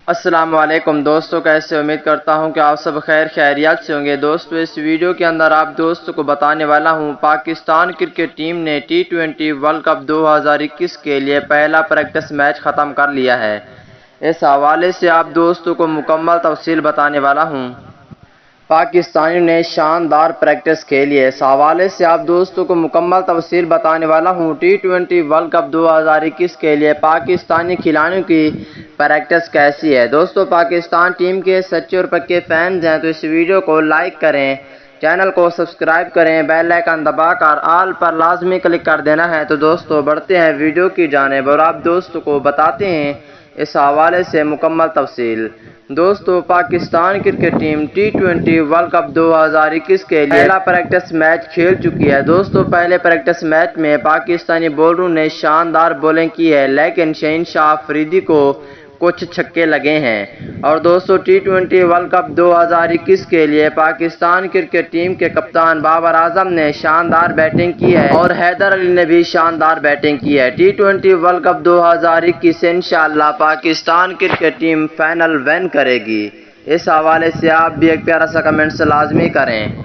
السلام علیکم دوستو، کیسے امید کرتا ہوں کہ آپ سب خیریات سے ہوں گے۔ دوستو اس ویڈیو کے اندر آپ دوستوں کو بتانے والا ہوں پاکستان کرکٹ ٹیم نے T20 ورلڈ کپ 2021 کے لیے پہلا پریکٹس میچ ختم کر لیا ہے۔ اس حوالے سے آپ دوستوں کو مکمل تفصیل بتانے والا ہوں۔ پاکستانیوں نے شاندار پریکٹس کھیلی ہے، اس حوالے سے آپ دوستوں کو مکمل تفصیل بتانے والا ہوں۔ T20 ورلڈ کپ 2021 کے لیے پاکستانی کھلاڑیوں کی پریکٹس کیسی ہے؟ دوستو پاکستان ٹیم کے سچے اور پکے فینز ہیں تو اس ویڈیو کو لائک کریں، چینل کو سبسکرائب کریں، بیل آئیکن دبا کر آل پر لازمی کلک کر دینا ہے۔ تو دوستو بڑھتے ہیں ویڈیو کی جانب اور آپ دوستوں کو بتاتے ہیں اس حوالے سے مکمل تفصیل۔ دوستو Pakistan cricket team T20 world cup 2021 کے لیے پہلا پریکٹس میچ کھیل چکی ہے۔ دوستو پہلے پریکٹس میچ میں پاکستانی بولروں نے شاندار بولنگ کی ہے، لیکن شہنشاہ افریدی کو کچھ چھکے لگے ہیں۔ اور دوستو T20 ورلڈ کپ 2021 کے لیے پاکستان کرکٹ ٹیم کے کپتان بابر اعظم نے شاندار بیٹنگ کی ہے اور حیدر علی نے بھی شاندار بیٹنگ کی ہے۔ T20 ورلڈ کپ 2021 انشاءاللہ Pakistan cricket team final one کرے گی۔ اس حوالے سے آپ بھی ایک پیارا سا کمنٹس لازمی کریں۔